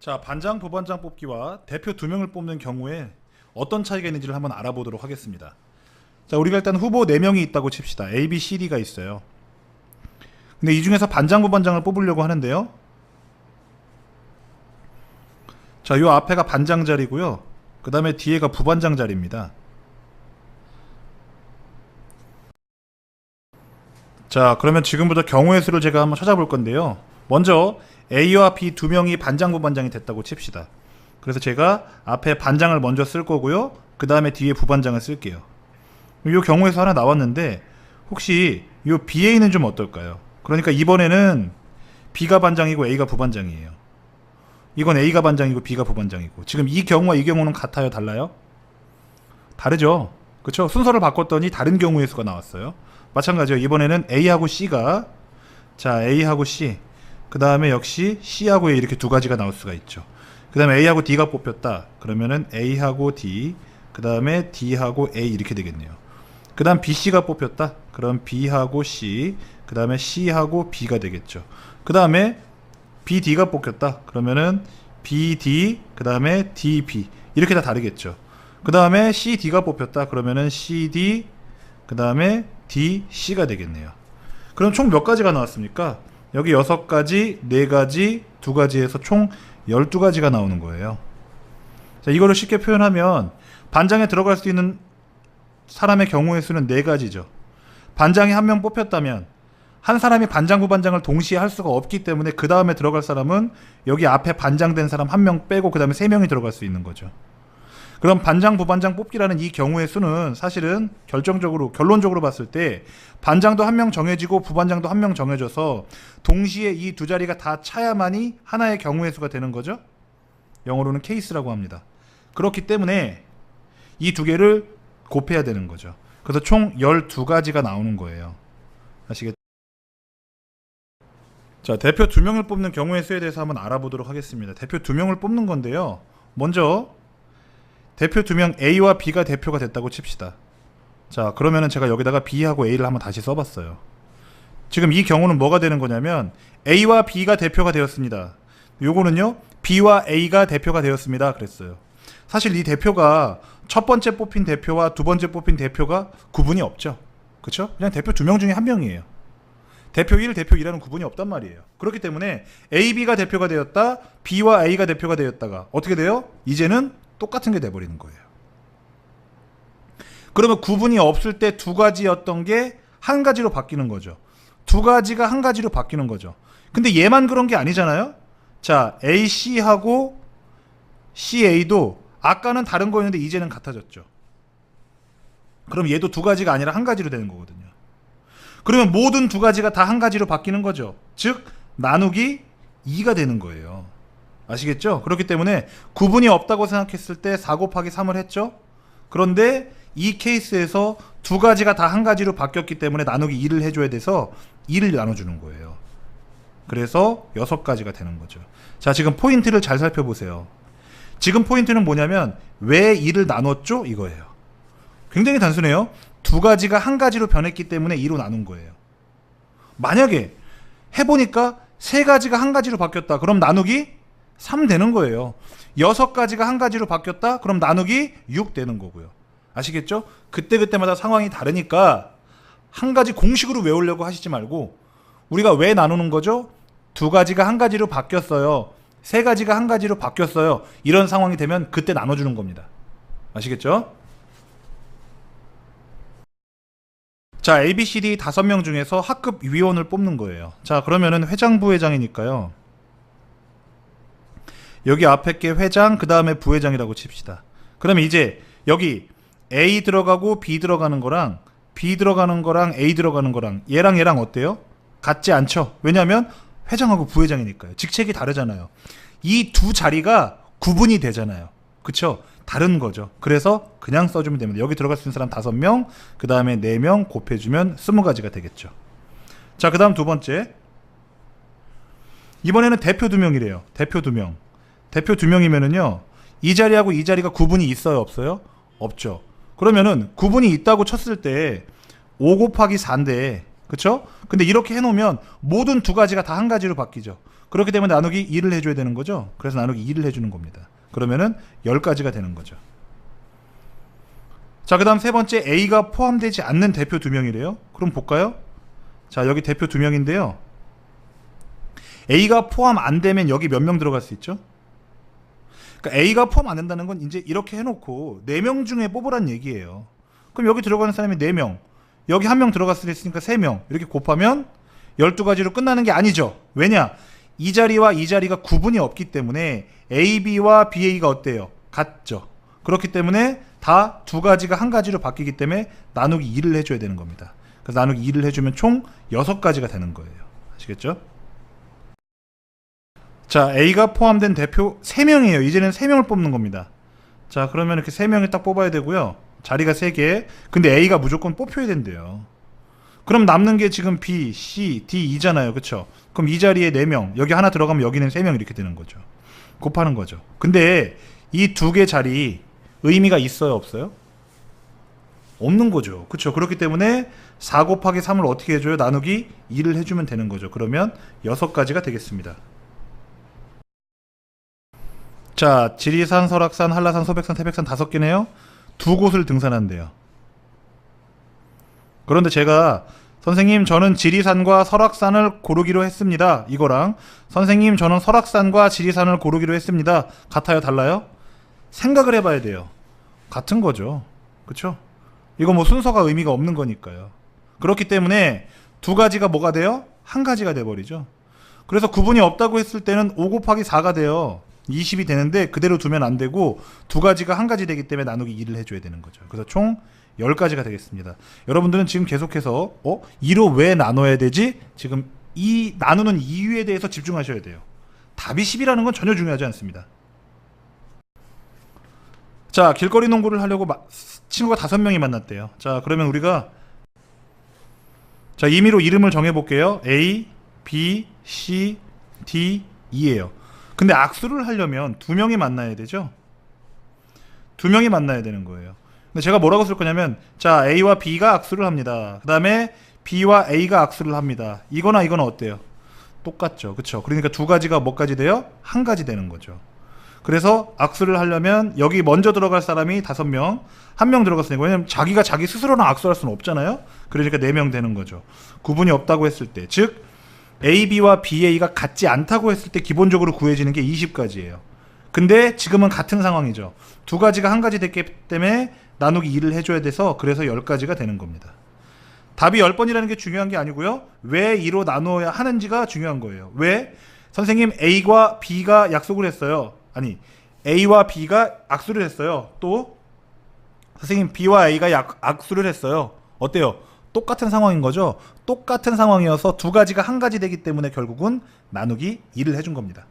자, 반장, 부반장 뽑기와 대표 2명을 뽑는 경우에 어떤 차이가 있는지를 한번 알아보도록 하겠습니다. 자, 우리가 일단 후보 4명이 있다고 칩시다. A, B, C, D가 있어요. 근데 이 중에서 반장, 부반장을 뽑으려고 하는데요. 자, 요 앞에가 반장 자리고요. 그 다음에 뒤에가 부반장 자리입니다. 자, 그러면 지금부터 경우의 수를 제가 한번 찾아볼 건데요. 먼저 A와 B 2명이 반장, 부반장이 됐다고 칩시다. 그래서 제가 앞에 반장을 먼저 쓸 거고요. 그 다음에 뒤에 부반장을 쓸게요. 이 경우의 수 하나 나왔는데 혹시 이 BA는 좀 어떨까요? 그러니까 이번에는 B가 반장이고 A가 부반장이에요. 이건 A가 반장이고 B가 부반장이고, 지금 이 경우와 이 경우는 같아요? 달라요? 다르죠? 그쵸? 순서를 바꿨더니 다른 경우의 수가 나왔어요. 마찬가지로 이번에는 A하고 C가, 자, A하고 C, 그 다음에 역시 C하고 A, 이렇게 두 가지가 나올 수가 있죠. 그 다음에 A하고 D가 뽑혔다. 그러면은 A하고 D, 그 다음에 D하고 A, 이렇게 되겠네요. 그 다음 BC가 뽑혔다. 그럼 B하고 C, 그 다음에 C하고 B가 되겠죠. 그 다음에 BD가 뽑혔다. 그러면은 BD, 그 다음에 DB, 이렇게 다 다르겠죠. 그 다음에 CD가 뽑혔다. 그러면은 CD, 그 다음에 DC가 되겠네요. 그럼 총 몇 가지가 나왔습니까? 여기 6가지, 4가지, 2가지 해서 총 12가지가 나오는 거예요. 자, 이거를 쉽게 표현하면 반장에 들어갈 수 있는 사람의 경우의 수는 4가지죠. 반장이 한 명 뽑혔다면 한 사람이 반장, 부반장을 동시에 할 수가 없기 때문에 그 다음에 들어갈 사람은 여기 앞에 반장된 사람 1명 빼고 그 다음에 3명이 들어갈 수 있는 거죠. 그럼 반장, 부반장 뽑기라는 이 경우의 수는 사실은 결론적으로 봤을 때 반장도 1명 정해지고 부반장도 1명 정해져서 동시에 이 두 자리가 다 차야만이 하나의 경우의 수가 되는 거죠. 영어로는 케이스라고 합니다. 그렇기 때문에 이 두 개를 곱해야 되는 거죠. 그래서 총 12가지가 나오는 거예요. 아시겠죠? 자, 대표 2명을 뽑는 경우의 수에 대해서 한번 알아보도록 하겠습니다. 대표 2명을 뽑는 건데요. 먼저 대표 2명 A와 B가 대표가 됐다고 칩시다. 자, 그러면은 제가 여기다가 B하고 A를 한번 다시 써봤어요. 지금 이 경우는 뭐가 되는 거냐면 A와 B가 대표가 되었습니다. 요거는요, B와 A가 대표가 되었습니다 그랬어요. 사실 이 대표가 첫 번째 뽑힌 대표와 두 번째 뽑힌 대표가 구분이 없죠. 그쵸? 그냥 대표 2명 중에 1명이에요. 대표 1, 대표 2라는 구분이 없단 말이에요. 그렇기 때문에 A, B가 대표가 되었다, B와 A가 대표가 되었다가 어떻게 돼요? 이제는 똑같은 게 돼버리는 거예요. 그러면 구분이 없을 때 2가지였던 게 1가지로 바뀌는 거죠. 2가지가 1가지로 바뀌는 거죠. 근데 얘만 그런 게 아니잖아요. 자, AC하고 CA도 아까는 다른 거였는데 이제는 같아졌죠. 그럼 얘도 2가지가 아니라 1가지로 되는 거거든요. 그러면 모든 2가지가 다 1가지로 바뀌는 거죠. 즉 나누기 2가 되는 거예요. 아시겠죠? 그렇기 때문에 구분이 없다고 생각했을 때 4 곱하기 3을 했죠. 그런데 이 케이스에서 2가지가 다 1가지로 바뀌었기 때문에 나누기 2를 해줘야 돼서 2를 나눠주는 거예요. 그래서 6가지가 되는 거죠. 자, 지금 포인트를 잘 살펴보세요. 지금 포인트는 뭐냐면 왜 2를 나눴죠? 이거예요. 굉장히 단순해요. 2가지가 1가지로 변했기 때문에 2로 나눈 거예요. 만약에 해보니까 3가지가 1가지로 바뀌었다. 그럼 나누기 3 되는 거예요. 6가지가 1가지로 바뀌었다. 그럼 나누기 6 되는 거고요. 아시겠죠? 그때그때마다 상황이 다르니까 한 가지 공식으로 외우려고 하시지 말고 우리가 왜 나누는 거죠? 2가지가 1가지로 바뀌었어요. 3가지가 1가지로 바뀌었어요. 이런 상황이 되면 그때 나눠주는 겁니다. 아시겠죠? 자, A, B, C, D 5명 중에서 학급 위원을 뽑는 거예요. 자, 그러면은 회장, 부회장이니까요. 여기 앞에 게 회장, 그 다음에 부회장이라고 칩시다. 그러면 이제 여기 A 들어가고 B 들어가는 거랑 B 들어가는 거랑 A 들어가는 거랑 얘랑 어때요? 같지 않죠? 왜냐하면 회장하고 부회장이니까요. 직책이 다르잖아요. 이 두 자리가 구분이 되잖아요. 그쵸? 다른 거죠. 그래서 그냥 써주면 됩니다. 여기 들어갈 수 있는 사람 5명, 그 다음에 4명 곱해주면 20가지가 되겠죠. 자, 그 다음 두 번째. 이번에는 대표 2명이래요. 대표 2명. 대표 2명이면은요, 이 자리하고 이 자리가 구분이 있어요? 없어요? 없죠. 그러면은 구분이 있다고 쳤을 때 5 곱하기 4인데, 그쵸? 근데 이렇게 해놓으면 모든 2가지가 다 1가지로 바뀌죠. 그렇기 때문에 나누기 2를 해줘야 되는 거죠. 그래서 나누기 2를 해주는 겁니다. 그러면은 10가지가 되는 거죠. 자, 그 다음 세 번째, A가 포함되지 않는 대표 2명이래요. 그럼 볼까요? 자, 여기 대표 2명인데요. A가 포함 안 되면 여기 몇 명 들어갈 수 있죠? 그러니까 A가 포함 안 된다는 건 이제 이렇게 해놓고 4명 중에 뽑으란 얘기예요. 그럼 여기 들어가는 사람이 4명, 여기 1명 들어갔을 때 있으니까 3명, 이렇게 곱하면 12가지로 끝나는 게 아니죠. 왜냐? 이 자리와 이 자리가 구분이 없기 때문에 A, B와 BA가 어때요? 같죠. 그렇기 때문에 다 2가지가 1가지로 바뀌기 때문에 나누기 2를 해줘야 되는 겁니다. 그래서 나누기 2를 해주면 총 6가지가 되는 거예요. 아시겠죠? 자, A가 포함된 대표 3명이에요. 이제는 3명을 뽑는 겁니다. 자, 그러면 이렇게 3명을 딱 뽑아야 되고요. 자리가 3개. 근데 A가 무조건 뽑혀야 된대요. 그럼 남는 게 지금 B, C, D, E잖아요. 그쵸? 그럼 이 자리에 4명, 여기 하나 들어가면 여기는 3명 이렇게 되는 거죠. 곱하는 거죠. 근데 이 2개 자리 의미가 있어요? 없어요? 없는 거죠. 그쵸? 그렇기 때문에 4 곱하기 3을 어떻게 해줘요? 나누기 2를 해주면 되는 거죠. 그러면 6가지가 되겠습니다. 자, 지리산, 설악산, 한라산, 소백산, 태백산 5개네요. 2곳을 등산한대요. 그런데 제가 선생님 저는 지리산과 설악산을 고르기로 했습니다. 이거랑 선생님 저는 설악산과 지리산을 고르기로 했습니다. 같아요? 달라요? 생각을 해봐야 돼요. 같은 거죠. 그쵸? 이거 뭐 순서가 의미가 없는 거니까요. 그렇기 때문에 2가지가 뭐가 돼요? 1가지가 돼버리죠. 그래서 구분이 없다고 했을 때는 5 곱하기 4가 돼요. 20이 되는데 그대로 두면 안 되고 2가지가 1가지 되기 때문에 나누기 2를 해줘야 되는 거죠. 그래서 총 10가지가 되겠습니다. 여러분들은 지금 계속해서 2로 왜 나눠야 되지? 지금 이 나누는 이유에 대해서 집중하셔야 돼요. 답이 10이라는 건 전혀 중요하지 않습니다. 자, 길거리 농구를 하려고 친구가 5명이 만났대요. 자, 그러면 우리가 자, 임의로 이름을 정해볼게요. A, B, C, D, E예요. 근데 악수를 하려면 2명이 만나야 되죠. 2명이 만나야 되는 거예요. 근데 제가 뭐라고 쓸 거냐면, 자, A와 B가 악수를 합니다. 그 다음에 B와 A가 악수를 합니다. 이거나 이거나 어때요? 똑같죠. 그쵸? 그러니까 2가지가 뭐까지 돼요? 1가지 되는 거죠. 그래서 악수를 하려면 여기 먼저 들어갈 사람이 5명, 1명 들어갔으니까. 왜냐면 자기가 자기 스스로랑 악수할 수는 없잖아요. 그러니까 4명 되는 거죠. 구분이 없다고 했을 때, 즉 A, B와 BA가 같지 않다고 했을 때 기본적으로 구해지는 게 20가지예요. 근데 지금은 같은 상황이죠. 2가지가 1가지 됐기 때문에 나누기 2를 해줘야 돼서 그래서 10가지가 되는 겁니다. 답이 10번이라는 게 중요한 게 아니고요. 왜 2로 나누어야 하는지가 중요한 거예요. 왜? 선생님 A와 B가 약속을 했어요. 아니, A와 B가 악수를 했어요. 또 선생님 B와 A가 악수를 했어요. 어때요? 똑같은 상황인 거죠. 똑같은 상황이어서 2가지가 1가지 되기 때문에 결국은 나누기 2를 해준 겁니다.